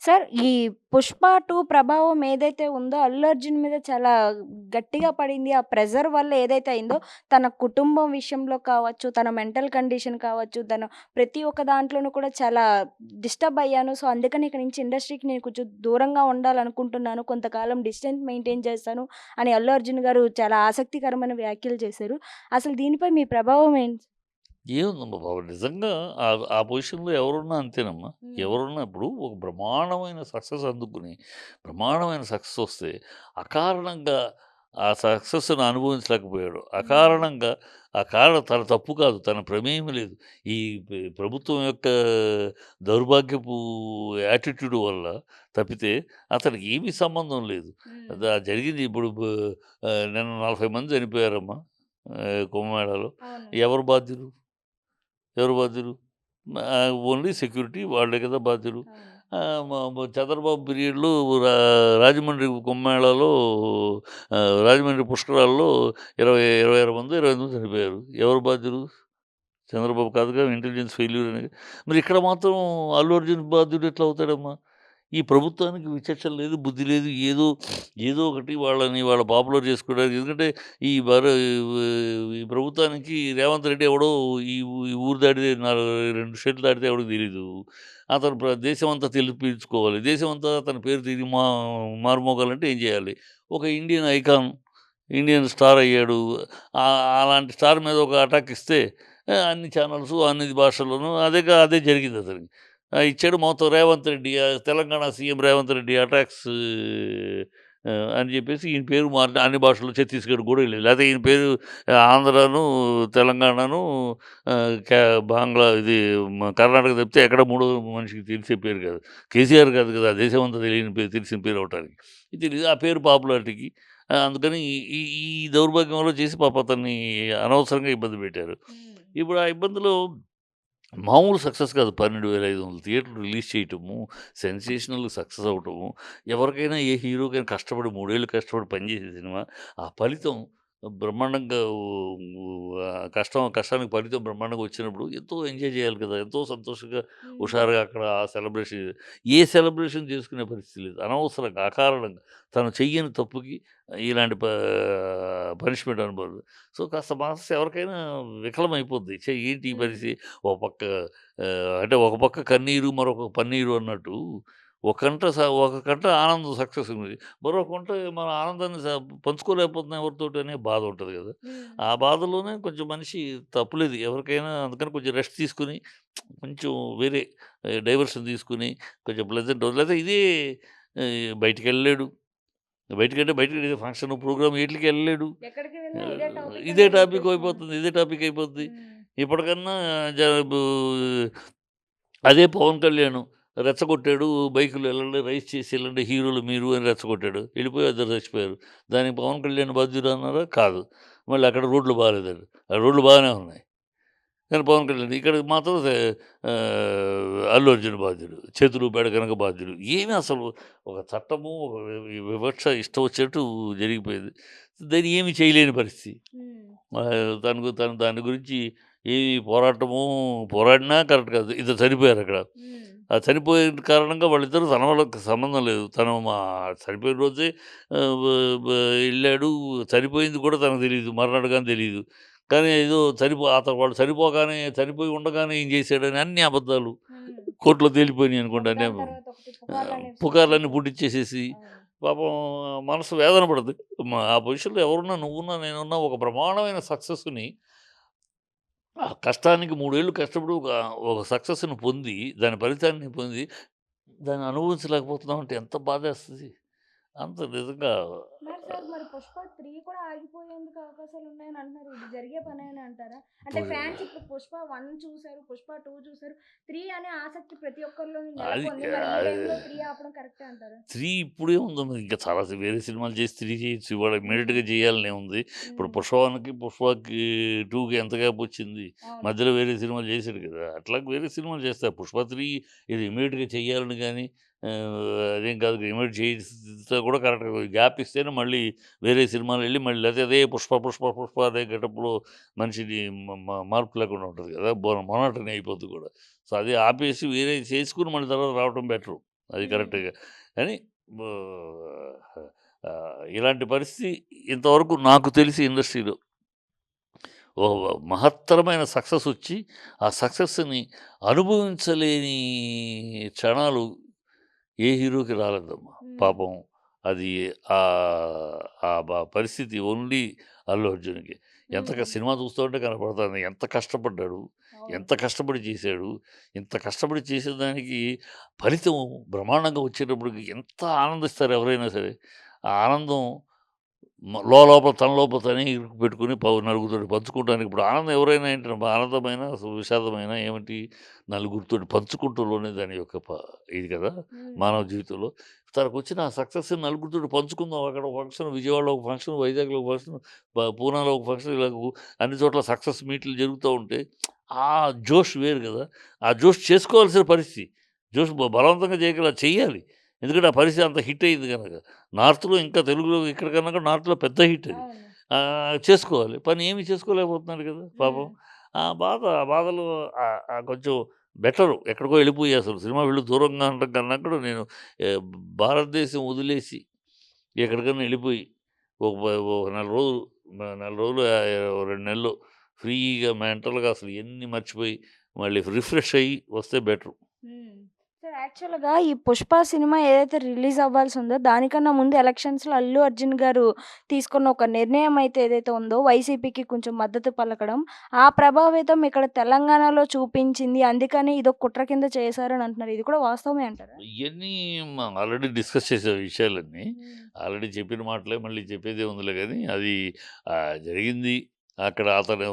Sir ఈ 'పుష్ప 2' ప్రభావం ఏదైతే ఉందో 'అల్లు అర్జున్' మీద చాలా గట్టిగా పడింది. ఆ ప్రెషర్ వల్ల ఏదైతే అయిందో తన కుటుంబం విషయంలో కావచ్చు, తన మెంటల్ కండిషన్ కావచ్చు, తను ప్రతి ఒక్క దాంట్లోనూ కూడా చాలా డిస్టర్బ్ అయ్యాను. సో, అందుకని ఇక నుంచి ఇండస్ట్రీకి నేను కొంచెం దూరంగా ఉండాలనుకుంటున్నాను. కొంతకాలం డిస్టెన్స్ మెయింటైన్ చేస్తాను అని 'అల్లు అర్జున్' గారు చాలా ఆసక్తికరమైన వ్యాఖ్యలు చేశారు. అసలు దీనిపై మీ ప్రభావం ఏంటి? ఏముందమ్మా బాబు నిజంగా ఆ పొజిషన్‌లో ఎవరున్నా అంతేనమ్మా. హ్మ్. ఎవరున్నా ఇప్పుడు ఒక బ్రహ్మాండమైన సక్సెస్ అందుకుని, బ్రహ్మాండమైన సక్సెస్ వస్తే అకారణంగా ఆ సక్సెస్‌ని అనుభవించలేకపోయాడు. హ్మ్. అకారణంగా ఆ కారణం తన తప్పు కాదు. తన ప్రమేయం లేదు. ఈ ప్రభుత్వం యొక్క దౌర్భాగ్యపు యాటిట్యూడ్ వల్ల తప్పితే అతనికి ఏమీ సంబంధం లేదు. హ్మ్. జరిగింది ఇప్పుడు నిన్న 40 మంది చనిపోయారమ్మా కుంభమేళాలో. అవును. ఎవరు బాధ్యులు? ఎవరు బాధ్యులు? ఓన్లీ సెక్యూరిటీ వాళ్ళే కదా బాధ్యులు. అవును. చంద్రబాబు పీరియడ్‌లో రాజమండ్రి కుంభమేళాలో రాజమండ్రి పుష్కరాల్లో 26 మందో, 25 మందో చనిపోయారు. ఎవరు బాధ్యులు? చంద్రబాబు కాదుగా ఇంటెలిజెన్స్ ఫెయిల్యూర్ అని. మరి ఇక్కడ మాత్రం అల్లు అర్జున్ బాధ్యుడు ఎట్లా అవుతాడమ్మా? ఈ ప్రభుత్వానికి విచక్షణ లేదు, బుద్ధి లేదు. ఏదో ఒకటి వాళ్ళ పాపులర్ చేసుకోవడానికి ఎందుకంటే ఈ బర ఈ ప్రభుత్వానికి రేవంత్ రెడ్డి ఎవడో ఈ ఊరు దాటితే 2 స్టేట్లు దాటితే ఎవడికి తెలీదు. అతను దేశమంతా పిలుచుకోవాలి. దేశమంతా అతని పేరు మారుమోగాలంటే ఏం చేయాలి? ఒక ఇండియన్ ఐకాన్, ఇండియన్ స్టార్ అయ్యాడు. అలాంటి స్టార్ మీద ఒక అటాక్ ఇస్తే అన్ని ఛానల్సు, అన్ని భాషల్లోనూ అదే జరిగింది అతనికి. ఇచ్చాడు మొత్తం రేవంత్ రెడ్డి తెలంగాణ సీఎం రేవంత్ రెడ్డి అటాక్స్ అని చెప్పేసి ఈయన పేరు మార్చి అన్ని భాషల్లో ఛత్తీస్‌గఢ్ కూడా వెళ్ళేది. లేకపోతే ఈయన పేరు ఆంధ్రాను, తెలంగాణను క్యా బాంగ్లా ఇది కర్ణాటక తప్పితే ఎక్కడ మూడో మనిషికి తెలిసే పేరు కాదు. కేసీఆర్ కాదు కదా! దేశమంతా తెలియని పేరు తెలిసిన పేరు అవ్వటానికి. ఇది తెలీదు. ఆ పేరు పాపులారిటీకి అందుకని ఈ ఈ ఈ దౌర్భాగ్యంలో చేసి పాపం అతన్ని అనవసరంగా ఇబ్బంది పెట్టారు. హ్మ్. ఇప్పుడు ఆ ఇబ్బందిలో మామూలు సక్సెస్ కాదు. 12,500 థియేటర్లు రిలీజ్ చేయటము, సెన్సేషనల్ సక్సెస్ అవ్వటము, ఎవరికైనా ఏ హీరోకైనా కష్టపడి 3 ఏళ్ళు కష్టపడి పనిచేసే సినిమా, ఆ ఫలితం బ్రహ్మాండంగా కష్టానికి ఫలితం బ్రహ్మాండంగా వచ్చినప్పుడు ఎంతో ఎంజాయ్ చేయాలి కదా! ఎంతో సంతోషంగా, హ్మ్. హుషారుగా అక్కడ ఆ సెలబ్రేషన్ ఏ సెలబ్రేషన్ చేసుకునే పరిస్థితి లేదు. అనవసరంగా, అకారణంగా తను చెయ్యని తప్పుకి ఇలాంటి పనిష్మెంట్ అనుభవం. సో, కాస్త మనసు ఎవరికైనా వికలమైపోద్ది. ఏంటి ఈ హ్మ్. పరిస్థితి? ఒక పక్క అంటే ఒక పక్క కన్నీరు, మరొక పన్నీరు అన్నట్టు ఒక కంట ఆనందం సక్సెస్ ఉంది. మరో కంట మన ఆనందాన్ని పంచుకోలేకపోతున్నాం ఎవరితోటి అనే బాధ ఉంటది గదా! హ్మ్. ఆ బాధలోనే కొంచెం మనిషి తప్పులేదు ఎవరికైనా అందుకని కొంచెం రెస్ట్ తీసుకొని కొంచెం వేరే డైవర్షన్ తీసుకొని కొంచెం ప్లెజెంట్ లేతే ఇదే బయటికెళ్ళలేడు. బయటికి ఫంక్షన్, ప్రోగ్రామ్ ఈట్లికి ఎళ్ళలేడు. ఎక్కడికి వెళ్ళినా ఇదే టాపిక్ ఇదే అనేది టాపిక్ వచ్చేస్తుంది. అయిపోతుంది. ఇదే టాపిక్ అయిపోద్ది. హ్మ్. ఇప్పటికన్నా జ బు అదే పవన్ కళ్యాణ్ రెచ్చగొట్టాడు. బైకులో ఎళ్ళండి, రైస్ చేసి ఎళ్ళండి హీరోలు మీరు అని రెచ్చగొట్టాడు. ఎళ్ళిపోయి ఇద్దరు చచ్చిపోయారు. దానికి పవన్ కళ్యాణ్ బాధ్యుడా అన్నారా? కాదు. మళ్ళీ అక్కడ రోడ్లు బాలేదండి. రోడ్లు బాగానే ఉన్నాయి. కానీ పవన్ కళ్యాణ్ ఇక్కడికి మాత్రం అల్లు అర్జున్ బాధ్యుడు. చేతులు బెడకనక బాధ్యుడు. ఏమి అసలు ఒక చట్టము, ఒక వివక్ష ఇష్టం వచ్చినట్టు జరిగిపోయింది. దాన్ని ఏమి చేయలేని పరిస్థితి. హ్మ్. తను దాని గురించి ఏమి పోరాడినా కరెక్ట్ కాదు. ఇద్దరు చనిపోయారక్కడ. హ్మ్. ఆ చనిపోయిన కారణంగా వాళ్ళిద్దరూ తన వాళ్ళకి సంబంధం లేదు. తను చనిపోయిన రోజే ఆహ్, బ బ ఎళ్ళాడు. చనిపోయింది కూడా తనకు తెలీదు. మర్నాడు గాని తెలీదు. కానీ ఏదో వాళ్ళు చనిపోయి ఉండగానే ఏం చేశాడని అన్ని అబద్ధాలు. హ్మ్. కోర్ట్‌లో తేలిపోయినాయి అనుకోండి. ఒకదాని తర్వాత ఒకటి పుకార్లనేవి పుకార్లన్నీ సృష్టించారు. పుట్టిచ్చేసేసి అవును. పాపం మనసు వేదన పడద్ది. ఆ పొజిషన్‌లో ఎవరున్నా నువ్వున్నా, నేనున్నా ఒక బ్రహ్మాండమైన సక్సెస్‌ని ఆ కష్టానికి 3 ఏళ్ళు కష్టపడి ఒక సక్సెస్‌ని పొంది, దాని ఫలితాన్ని పొంది, దాన్ని అనుభవించలేకపోతున్నామంటే ఎంత బాధేస్తది. అంత నిజంగా మరి సార్ మరి 'పుష్ప 3' కూడా ఆగిపోయేందుకు అవకాశాలున్నాయని అంటున్నారు. ఇది జరిగే పనేనా అంటారా? అంటే ఇప్పుడు ఫ్యాన్స్ ఇప్పుడు 'పుష్ప 1' చూసారు, 'పుష్ప 2' చూసారు. 3 అనే ఆసక్తి ప్రతి ఒక్కరిలోని అది నెలకొంది. మరి ఈ అది టైంలో 3 ఆపడం కరెక్టే అంటారా? 3 ఇప్పుడేముందమ్మా ఇంకా చాలా వేరే సినిమాలు చేసి 3 చేయొచ్చు. ఇవాళ హ్మ్. ఇమ్మీడియేట్‌గా చేయాలనేముంది. ఇప్పుడు హ్మ్. 'పుష్పకి 2'కి ఎంత గ్యాప్ వచ్చింది. అవును. మధ్యలో వేరే సినిమాలు చేసాడు కదా! అట్లాగే వేరే సినిమాలు చేస్తారు. 'పుష్ప 3' ఇది ఇమ్మీడియేట్‌గా చేయాలని గాని అదేం కాదు. ఇమ్మీడియేట్ చేస్తే కూడా కరెక్ట్‌గా గ్యాప్ ఇస్తేనే మళ్ళీ వేరే సినిమాలెళ్ళి మళ్ళీ లేతే అదే 'పుష్ప' అదే గెటప్‌లో మనిషిని మ మ మార్పు లేకుండా ఉంటది కదా! మొనోటనీ అయిపోద్ది కూడా. సో, అది ఆపేసి వేరేయి చేసుకొని మళ్ళీ తర్వాత రావటం బెటరు. అది హ్మ్. కరెక్ట్‌గా. కానీ ఇలాంటి పరిస్థితి ఇంతవరకు నాకు తెలిసి ఇండస్ట్రీలో ఓ మహత్తరమైన సక్సెస్ వచ్చి, ఆ సక్సెస్‌ని అనుభవించలేని క్షణాలు ఏ హీరోకి రాలేదమ్మా. హ్మ్. పాపం అది ఆ పరిస్థితి ఓన్లీ అల్లు అర్జున్‌కి. హ్మ్. సినిమా చూస్తుంటే కనపడుతుంది. ఎంత కష్టపడ్డాడు, అవును. ఎంత కష్టపడి చేశాడు. ఇంత కష్టపడి చేసేదానికి ఫలితం బ్రహ్మాండంగా వచ్చేటప్పటికి ఎంత ఆనందిస్తారు ఎవరైనా సరే. ఆ ఆనందం లోలోపల తన లోపల తనే ఇరుకు పెట్టుకొని నలుగురితోటి పంచుకోవడానికి ఇప్పుడు ఆనందం ఎవరైనా ఏంటంటే ఆనందమైన, విషాదమైన ఏమిటి నలుగురితోటి పంచుకుంటూలోనే దాని యొక్క ఇది కదా! హ్మ్. మానవ జీవితంలో. తనకొచ్చిన ఆ సక్సెస్‌ని నలుగురితోటి పంచుకుందాం. అక్కడ ఒక ఫంక్షన్, విజయవాడలో ఒక ఫంక్షన్, వైజాగ్‌లో ఒక ఫంక్షన్, పూనాలో ఒక ఫంక్షన్ ఇలా అన్ని చోట్ల సక్సెస్ మీట్లు జరుగుతా ఉంటే ఆ జోష్ వేరు కదా! ఆ జోష్ చేసుకోవాల్సిన పరిస్థితి. జోష్ బలవంతంగా చెయ్యాలి. ఎందుకంటే ఆ పరిస్థితి అంత హిట్ అయింది గనక. నార్త్‌లో ఇంకా తెలుగులో ఇక్కడ కన్నా కూడా నార్త్‌లో పెద్ద హిట్ అది. అవును. చేసుకోవాలి. పని ఏమి చేసుకోలేకపోతున్నాడు కదా! పాపం. హ్మ్. ఆ బాధలో కొంచెం బెటరు. ఎక్కడికో ఎళ్ళిపోయి అసలు సినిమా వీళ్ళు దూరంగా ఉండడం కన్నా కూడా నేను ఆహ్, భారతదేశం వదిలేసి ఎక్కడికన్నా ఎళ్ళిపోయి ఒక నెల రోజులు, నెల రోజులు, 2 నెలలు ఫ్రీగా మెంటల్‌గా అసలు ఇయన్నీ మర్చిపోయి మళ్ళీ రిఫ్రెష్ అయ్యి వస్తే బెటరు. హ్మ్. సార్ యాక్చువల్‌గా ఈ 'పుష్ప' సినిమా ఏదైతే రిలీజ్ అవ్వాల్సుందో దానికన్నా ముందు ఎలక్షన్స్‌లో అల్లు అర్జున్ గారు తీసుకున్న ఒక నిర్ణయం అయితే ఏదైతే ఉందో వైసీపీకి కొంచెం మద్దతు పలకడం, ఆ ప్రభావితం ఇక్కడ తెలంగాణలో చూపించింది. అందుకని ఇదొక కుట్ర కింద చేశారని అంటున్నారు. ఇది కూడా వాస్తవమే అంటారా? ఇయన్నీ ఆల్రెడీ డిస్కస్ చేసే విషయాలన్నీ. హ్మ్. ఆల్రెడీ చెప్పిన మాటలే మళ్ళీ చెప్పేదేముందిలే గానీ, అది జరిగింది. అక్కడ అతను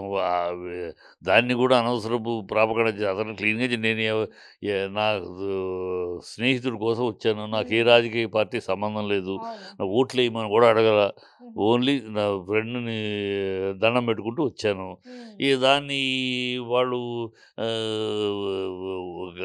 వె దాన్ని గూడా అనవసరపు ప్రాపగండ అతను క్లీన్‌గా నేను నాకు స్నేహితుడి కోసం వచ్చాను. నాకు ఏ హ్మ్. రాజకీయ పార్టీ సంబంధం లేదు. అవును. నాకు ఓట్లేయమని గూడా అడగల. హుహు. ఓన్లీ నా ఫ్రెండ్‌ని దండం పెట్టుకుంటూ వచ్చాను. హ్మ్. దాన్ని వాళ్ళు ఒక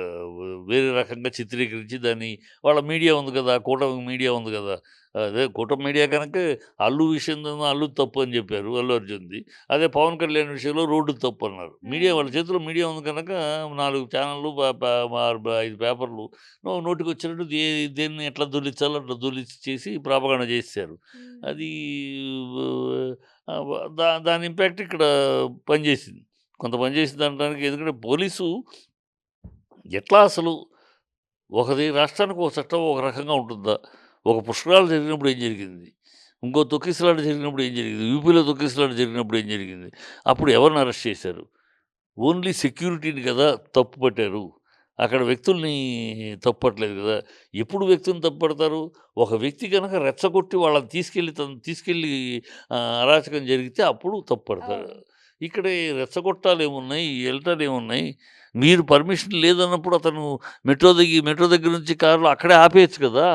వేరే రకంగా చిత్రీకరించి దాన్ని వాళ్ళ మీడియా ఉంది కదా! కూటమి మీడియా ఉంది కదా! అదే కూటమి మీడియా కనుక అల్లు విషయంలోను అల్లు తప్పు అని చెప్పారు. అల్లు అర్జున్‌ది. అదే పవన్ కళ్యాణ్ విషయంలో రోడ్డు తప్పు అన్నారు. మీడియా హ్మ్. వాళ్ళ చేతిలో మీడియా ఉంది కనుక 4 ఛానెల్‌లు, ప ప మార్ 5 పేపర్‌లు నోటికొచ్చినట్టు దేన్ని ఎట్లా దొర్లించాలో అట్లా దొర్లించి చేసి ప్రాపగాండా చేసేసారు. హ్మ్. అది దాని ఇంపాక్ట్ ఇక్కడ పనిచేసింది. కొంత పనిచేసిందనడానికి ఎందుకంటే పోలీసు ఎట్లా అసలు రాష్ట్రానికి ఒక చట్టం ఒక రకంగా ఉంటుందా? ఒక పుష్కరాలు జరిగినప్పుడు ఏం జరిగింది? ఇంకో తొక్కిసలాట జరిగినప్పుడు ఏం జరిగింది? యూపీలో తొక్కిసలాట జరిగినప్పుడు ఏం జరిగింది? అప్పుడు ఎవరిని అరెస్ట్ చేశారు? ఓన్లీ సెక్యూరిటీని కదా తప్పు పట్టారు. అక్కడ వ్యక్తుల్ని తప్పు పట్టలేదు గదా! ఎప్పుడు వ్యక్తిని తప్పు పడతారు? ఒక వ్యక్తి గనక రెచ్చగొట్టి వాళ్ళని తీసుకెళ్ళి అరాచకం జరిగితే అప్పుడు తప్పు పడతారు. అవును. ఇక్కడ ఈ రెచ్చగొట్టాలేమున్నాయి? ఎళ్ళటాలేమున్నాయి? మీరు పర్మిషన్ లేదన్నప్పుడు అతను మెట్రో దగ్గర నుంచి కారులో అక్కడే ఆపేయొచ్చు కదా!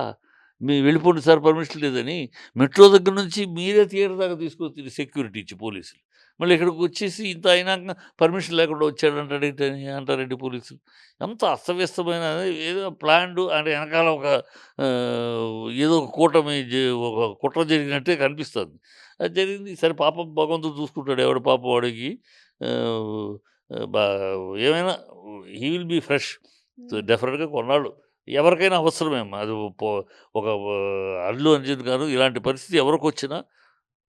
వెళ్ళిపోండి సార్ పర్మిషన్ లేదని. మెట్రో దగ్గర నుంచి మీరే థియేటర్ దాకా తీసుకొచ్చి సెక్యూరిటీ ఇచ్చి పోలీసులు. మళ్ళీ ఇక్కడికొచ్చేసి ఇంత అయినాక పర్మిషన్ లేకుండా వచ్చాడంటాడేంటని అంటారేంటి పోలీసులు. అంత అస్తవ్యస్తమైన ఏదో ప్లాన్డ్ అంటే ఎనకాల ఒక ఏదో ఒక కూటమి ఒక కుట్ర జరిగినట్టే కనిపిస్తుంది. అది జరిగింది. సరే పాపం భగవంతుడు చూసుకుంటాడు. ఎవడి పాపం వాడికి. ఆహ్, బా ఏమైనా హీ విల్ బీ ఫ్రెష్. హ్మ్. డెఫినిట్‌గా కొన్నాళ్ళు ఎవరికైనా అవసరమే అమ్మా. అది ఒక అల్లు అర్జున్ గారు ఇలాంటి పరిస్థితి ఎవరికొచ్చినా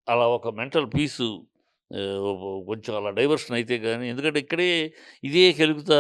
అలా ఒక మెంటల్ పీసు కొంచెం అలా డైవర్షన్ అయితే గాని ఎందుకంటే ఇక్కడే ఇదే కెలుకుతా